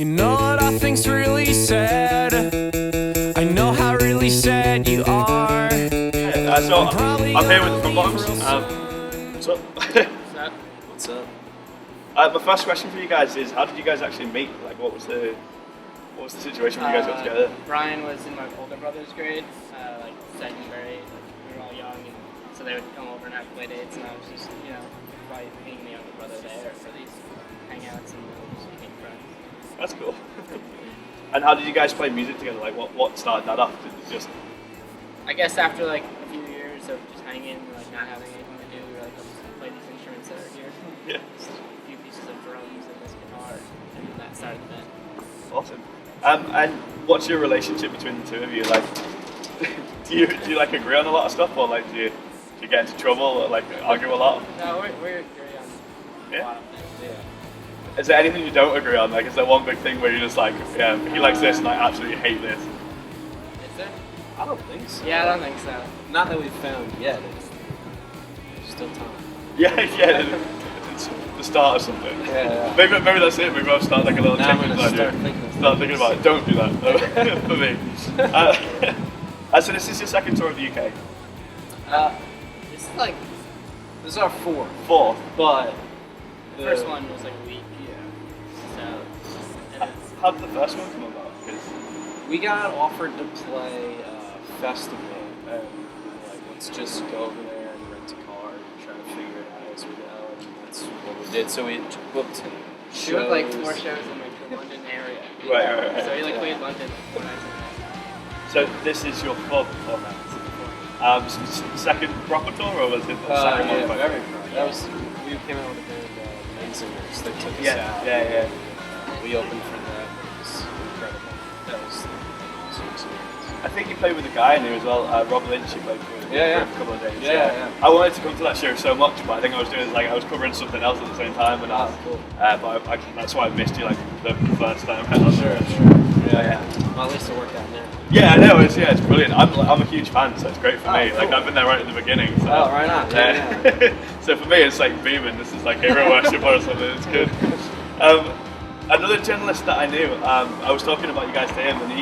You know what I think's really sad. I know how really sad you are. I'm here with the front bottoms. What's up? What's up? My first question for you guys is, how did you guys actually meet? Like, what was the situation when you guys got together? Brian was in my older brother's grade, like second grade. We were all young, and so they would come over and have play dates, and I was just, meeting the younger brother there for these hangouts, and we just became friends. That's cool. And how did you guys play music together? Like, what started that off? Did it just... I guess after like a few years of just hanging, like not having anything to do, we were like, let's play these instruments that are here. Yeah. Just a few pieces of drums and this guitar, and then that started the band. Awesome. And what's your relationship between the two of you? Like, do you like agree on a lot of stuff, or like do you get into trouble or like argue a lot? No, we agree on a lot of things. Yeah. Is there anything you don't agree on? Like, is there one big thing where you're just like, yeah, he likes this and I absolutely hate this? Is there? I don't think so. Yeah, I don't think so. Not that we've found yet. It's still time. Yeah, it's the start of something. Yeah. Maybe that's it. Maybe I'll start like a little Now I'm chicken gonna start thinking about it. Don't do that for me. So this is your second tour of the UK. This This is our fourth. Fourth. But the first one was like a week. Yeah. So, and it's, How did the first one come about? 'Cause We got offered to play a festival, and we were like, let's just go over there and rent a car and try to figure it out as we go, and that's what we did. So we booked shows. we booked like 4 shows in like the London area. Right. So we like played London 4 nights in So this is your fourth tour now. Second proper tour, or was it the second Yeah, one? very proud. That was, we came out with a band, Men Singers, that took us out. Yeah. We opened for them. It was incredible. That was an awesome experience. I think you played with a guy in here as well, Rob Lynch. You played with for a couple of days. Yeah. I wanted to come to that show so much, but I think I was doing I was covering something else at the same time, and Cool. but that's why I missed you like the first time. Sure. Yeah. Well, at least it worked out now. Yeah, I know. It's brilliant. I'm a huge fan, so it's great for me. Cool. Like I've been there right at the beginning. So. Oh, right on. Yeah. So for me, it's like beaming. This is like hero worship or something. It's good. Another journalist that I knew, I was talking about you guys to him, and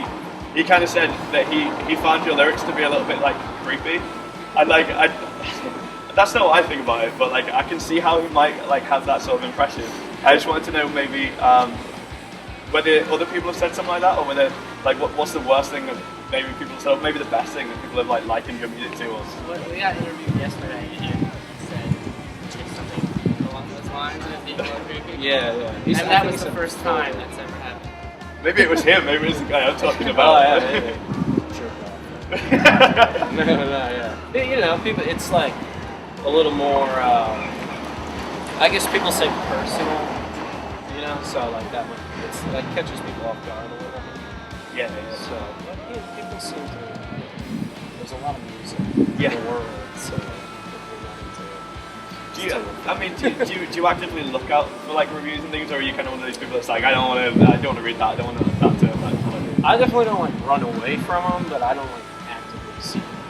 he kind of said that he found your lyrics to be a little bit like creepy, and like that's not what I think about it, but like I can see how he might like have that sort of impression. I just wanted to know maybe whether other people have said something like that, or whether like what's the worst thing that maybe people have said, or maybe the best thing that people have like likened your music to us. We got interviewed yesterday, and said just something along those lines, and it being a little creepy. Yeah. And that was the first time that's ever happened. Maybe it was him. Maybe it was the guy I'm talking about. Sure. No, yeah. You know, people. It's like a little more. I guess people say personal. You know, so like that catches people off guard a little bit. Yeah. So people seem to. There's a lot of music in the world, so we're not into it. Do you actively look out for like reviews and things, or are you kind of one of these people that's like, I don't want to read that, I don't want to that term. I definitely don't like run away from them, but I don't like actively seek them.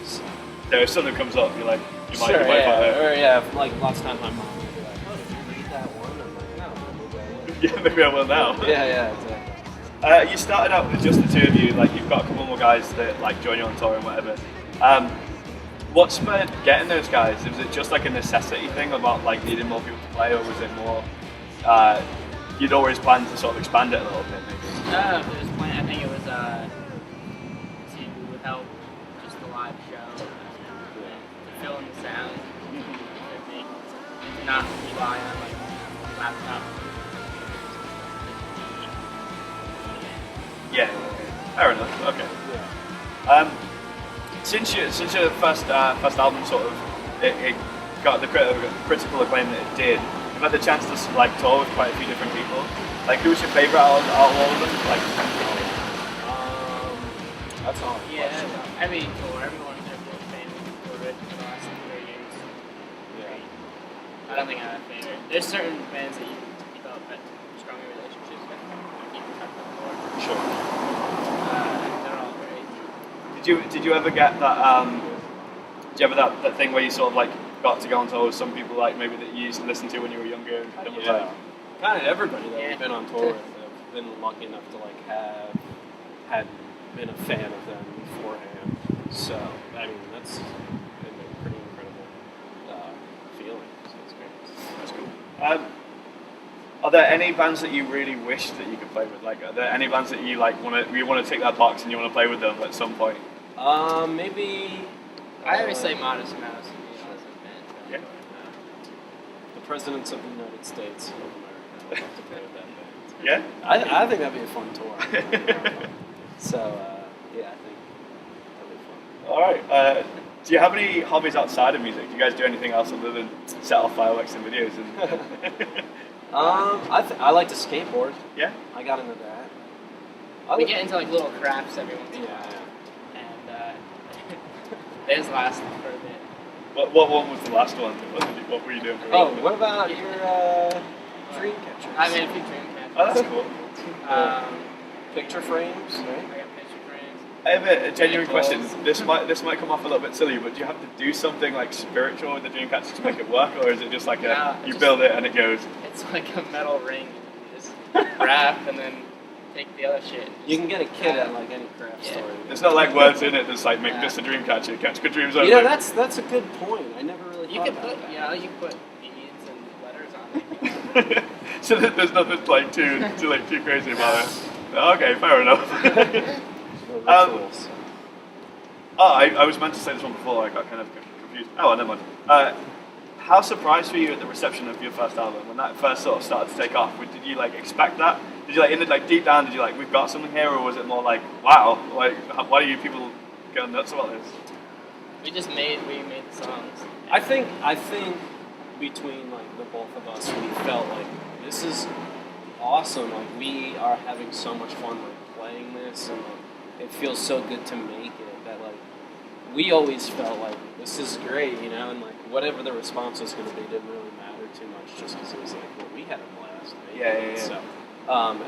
So. Yeah, if something comes up, you might Sure, find out. or like lots of times my mom will be like, oh, did you read that one? I'm like, no, I'm gonna move that one. Yeah, maybe I will now. Yeah, exactly. You started out with just the two of you, like you've got a couple more guys that like join you on tour and whatever. What spurred getting those guys? Was it just like a necessity thing about like needing more people to play, or was it more you'd always planned to sort of expand it a little bit maybe? No, it was I think it was to help just the live show, to fill in the sound, to not rely on like laptop. Yeah, fair enough. Okay. Yeah. Since your first album sort of it got the critical acclaim that it did, you've had the chance to like tour with quite a few different people. Like, who's your favourite out of all of them? Like, that's all. Yeah, every tour, everyone's their band for it for the last 3 years. Yeah. I don't think I have a favorite. There's certain bands that you develop stronger relationships with, keep in touch with more. sure. They're all great. Did you ever get that? Did you ever that thing where you sort of like got to go on tour with some people like maybe that you used to listen to when you were younger and kind of was like, kind of everybody that Yeah. we've been on tour with have been lucky enough to like had been a fan of them beforehand. So I mean that's been a pretty incredible feeling. So it's great. That's cool. Are there any bands that you really wish that you could play with? Like, are there any bands that you like want to tick that box and you want to play with them at some point? Maybe. I always say Modest Mouse to be honest with band. Yeah. The presidents of the United States of America. I'd love to play with that band. Yeah. I think that'd be a fun tour. So yeah, I think that'd be fun. All right. Do you have any hobbies outside of music? Do you guys do anything else other than set off fireworks and videos? And I like to skateboard. yeah. I got into that. We get into like little crafts every once in a while, Yeah. and theirs last for a bit. What one was the last one? What were you doing? For Oh, what about your dream catchers? I made a few dream catchers. Oh, that's cool. Picture frames, I right? got picture frames. I have a genuine question. Clothes. This might come off a little bit silly, but do you have to do something like spiritual with the Dreamcatcher to make it work, or is it just like No, you just- build it and it goes? It's like a metal ring. You just wrap and then take the other shit. You can get a kit at like any craft Yeah. store. There's not like words in it that's like make Yeah. this a Dreamcatcher, catch good dreams over. You know, that's a good point. I never really You thought can about put, that. you put beads and letters on it. So there's nothing like too crazy about it. Okay, fair enough. No rituals. I was meant to say this one before. I got kind of confused. Oh, never mind. How surprised were you at the reception of your first album when that first sort of started to take off? Did you like expect that? Did you like in it like deep down? Did you like we've got something here, or was it more like wow, like why are you people going nuts about this? We made the songs. I think between like the both of us, we felt like this is awesome. Like we are having so much fun like playing this, and like, it feels so good to make it that like we always felt like this is great, you know, and like whatever the response was going to be didn't really matter too much, just because it was like, well, we had a blast making it. So,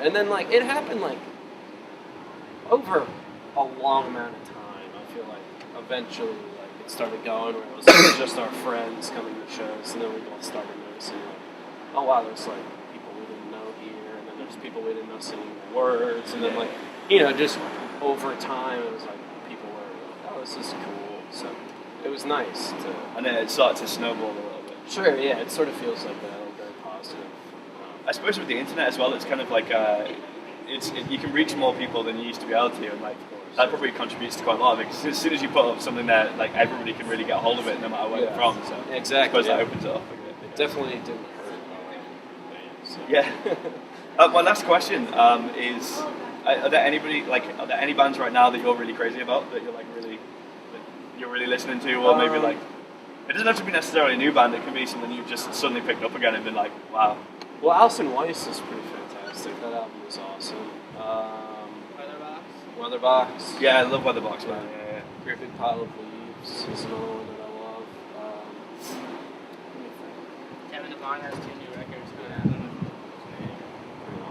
and then like it happened like over a long amount of time. I feel like eventually like it started going where it was like, just our friends coming to shows, and then we both started noticing like, oh wow, there's like people we didn't know here, and then there's people we didn't know singing the words, and then like just over time it was like people were like, oh, this is cool. So it was nice to. And then it started to snowball a little bit. Sure, yeah, it sort of feels like that, like very positive. I suppose with the internet as well, it's kind of like you can reach more people than you used to be able to, and like that probably contributes to quite a lot of it. Because as soon as you put up something there, like everybody can really get a hold of it, no matter where they're from. So exactly. I suppose Yeah. that opens it up a bit. It definitely didn't hurt. So. Yeah. My last question is: are there any bands right now that you're really crazy about that you're really listening to, or maybe like it doesn't have to be necessarily a new band. It can be something you've just suddenly picked up again and been like, wow. Well, Allison Weiss is pretty fantastic. That album is awesome. Weatherbox. Yeah, I love Weatherbox, man. Yeah. Great Big Pile of Leaves is another one that I love. Let me think. Kevin Devon has 2 new records coming out. Pretty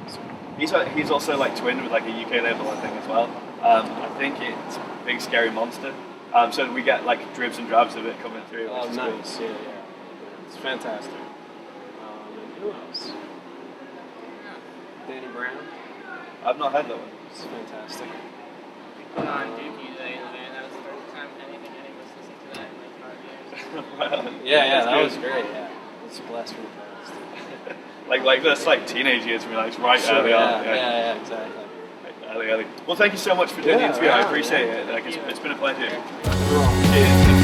awesome. He's also like twinned with like a UK label, I think, as well. I think it's Big Scary Monster. So we get like dribs and drabs of it coming through. Oh, Which is nice. cool. Yeah. It's fantastic. And who else? Danny Brown. I've not heard that one. It's fantastic. Put on Dookie today in the van. That was the first time anything any of us listened to that in like 5 years. Yeah, That's that good. was great. Yeah, it's a blast from the past. like that's like teenage years for me, like right Sure, early on. yeah, exactly. Early. Well, thank you so much for doing the interview. I right, appreciate yeah. it. Like, it's been a pleasure. Wrong. Cheers.